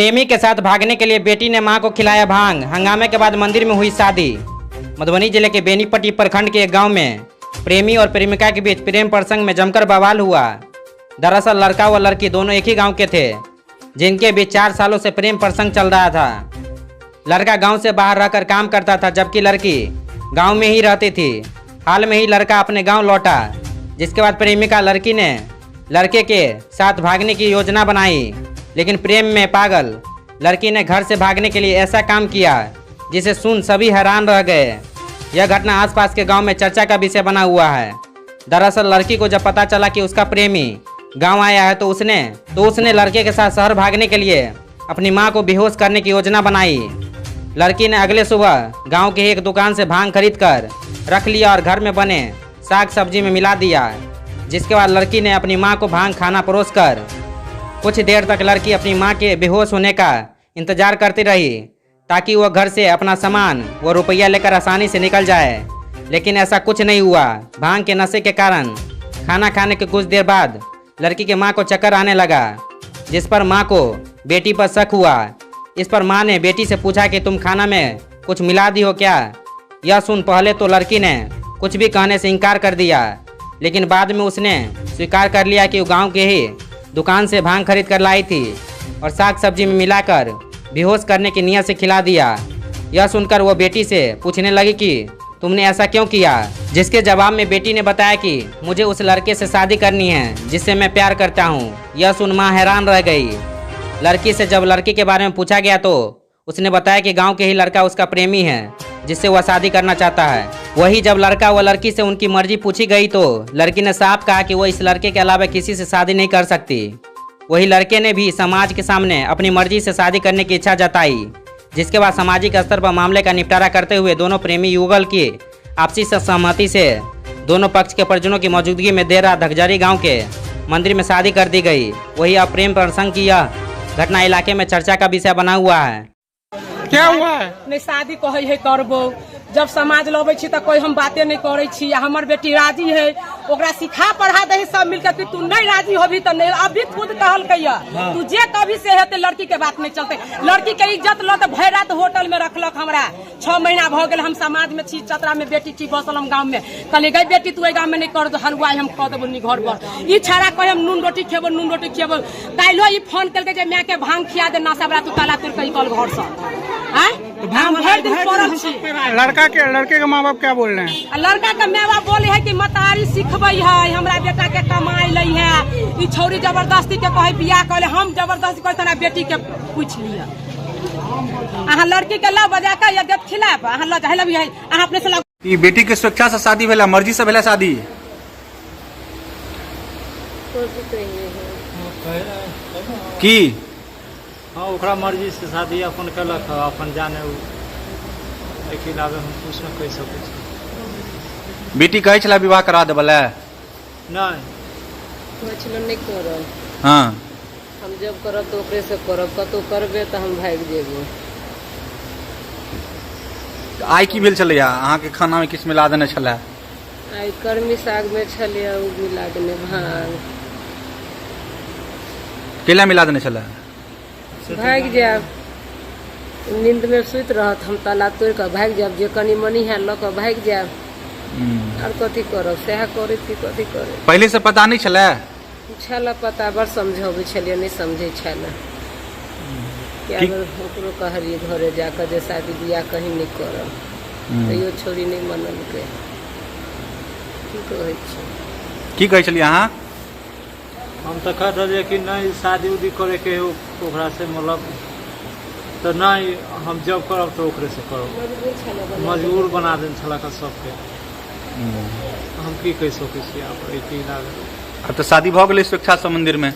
प्रेमी के साथ भागने के लिए बेटी ने मां को खिलाया भांग। हंगामे के बाद मंदिर में हुई शादी। मधुबनी जिले के बेनीपट्टी प्रखंड के एक गांव में प्रेमी और प्रेमिका के बीच प्रेम प्रसंग में जमकर बवाल हुआ। दरअसल लड़का व लड़की दोनों एक ही गांव के थे, जिनके बीच 4 सालों से प्रेम प्रसंग चल रहा था। लड़का गांव से बाहर रहकर काम करता था, जबकि लड़की गांव में ही रहती थी। हाल में ही लड़का अपने गांव लौटा, जिसके बाद प्रेमिका लड़की ने लड़के के साथ भागने की योजना बनाई, लेकिन प्रेम में पागल लड़की ने घर से भागने के लिए ऐसा काम किया जिसे सुन सभी हैरान रह गए। यह घटना आसपास के गांव में चर्चा का विषय बना हुआ है। दरअसल लड़की को जब पता चला कि उसका प्रेमी गांव आया है तो उसने लड़के के साथ शहर भागने के लिए अपनी मां को बेहोश करने की योजना बनाई। लड़की ने अगले सुबह गांव की एक दुकान से भांग खरीद कर रख लिया और घर में बने साग सब्जी में मिला दिया, जिसके बाद लड़की ने अपनी मां को भांग खाना परोस कर कुछ देर तक लड़की अपनी मां के बेहोश होने का इंतजार करती रही, ताकि वह घर से अपना सामान व रुपया लेकर आसानी से निकल जाए। लेकिन ऐसा कुछ नहीं हुआ। भांग के नशे के कारण खाना खाने के कुछ देर बाद लड़की के मां को चक्कर आने लगा, जिस पर मां को बेटी पर शक हुआ। इस पर मां ने बेटी से पूछा कि तुम खाना में कुछ मिला दी हो क्या। यह सुन पहले तो लड़की ने कुछ भी कहने से इनकार कर दिया, लेकिन बाद में उसने स्वीकार कर लिया कि वो गाँव के ही दुकान से भांग खरीद कर लाई थी और साग सब्जी में मिलाकर बेहोश करने की नियत से खिला दिया। यह सुनकर वो बेटी से पूछने लगी कि तुमने ऐसा क्यों किया, जिसके जवाब में बेटी ने बताया कि मुझे उस लड़के से शादी करनी है जिससे मैं प्यार करता हूँ। यह सुन मां हैरान रह गई। लड़की से जब लड़की के बारे में पूछा गया तो उसने बताया कि गाँव के ही लड़का उसका प्रेमी है, जिससे वह शादी करना चाहता है। वही जब लड़का व लड़की से उनकी मर्जी पूछी गई तो लड़की ने साफ कहा कि वह इस लड़के के अलावा किसी से शादी नहीं कर सकती। वही लड़के ने भी समाज के सामने अपनी मर्जी से शादी करने की इच्छा जताई, जिसके बाद सामाजिक स्तर पर मामले का निपटारा करते हुए दोनों प्रेमी युगल की आपसी सहमति से दोनों पक्ष के परिजनों की मौजूदगी में देर रात धकझरी गाँव के मंदिर में शादी कर दी गई। वही अब प्रेम प्रसंग की यह घटना इलाके में चर्चा का विषय बना हुआ है। क्या हुआ है? नहीं शादी कहे है करबो, जब समाज लबे छी तो कोई हम बातें नहीं करे छी। हमर बेटी राजी है, ओकरा सिखा पढ़ा दे सब मिलकर कि तू नहीं राजी होभी तो नहीं। अभी खुद कहल कैया तू जे कभी से है लड़की के बात नहीं चलते। लड़की के इज्जत लो तो भर रात होटल में रखलक। हमरा 6 महीना भ गेल, हम समाज में छी, चतरा में बेटी छी, बसल हम गाँव में। कहले गई बेटी तू गाँव में नहीं कर दो हलवाई, हम कह देबो नी घर पर। ई छाड़ा कहे हम नून रोटी खेबो, नून रोटी खेबो। काल्हो ई फोन करके जे मैं के भांग खिया दे नशा बड़ा तू काला तुर कहीं कल घर से लड़के के माँ बाप क्या बोल रहे हैं? लड़का के माँ बाप बोले है कि मतारी सिखबे है, हमरा बेटा के कमाई लई है। ई छौरी जबरदस्ती के कहे बियाह करे, हम जबरदस्ती करे तना बेटी के पूछ लिया। अहाँ लड़की के ला बजा के या देख खिलाफ अहाँ ला चाहे भी है अहाँ अपने से। ई बेटी के स्वेच्छा से शादी भेला, मर्जी से भेला शादी की? हाँ ओकरा मर्जी से शादी अपन कलक, अपन जाने लेकिन आगे हम कुछ न कह सकै। बेटी कहे छला विवाह करा देबले नहीं करब। हाँ हम जब करब तो ओकरे से करब, कतौ करबे तो हम भाग जेबो। आई की भेल छलैया? अहाँ के खाना में किस मिला देने छलै? आई कर्मी साग में छलिया उ मिला देने भांग। केला मिला देने छलै? भाग जाब, नींद में सुत रहत, हम ताला तोड़ कर भाग जाब। जे कनी मनी है ल के भाग जाब। और कथी करब, सेहा करे थी कथी करे। पहले से पता नहीं छलै? छला पता, बड़ समझाबे छलिए, नहीं समझे छला। क्या ओकरो कहलिए घरे जाकर जे शादी बियाह कहीं नहीं करब, तैयो छोरी नहीं मनल के। की कहै छी? की कहै छलिए अहाँ? हम तो कह रहे कि नहीं शादी उदी करे के ओकरा से, मतलब तो नहीं हम जब करब तो ओकरे से करब। मजबूर बना देन छला का सबके। हम की कह सकै छी? अब तो शादी भ गेलै स्वेच्छा से मंदिर में।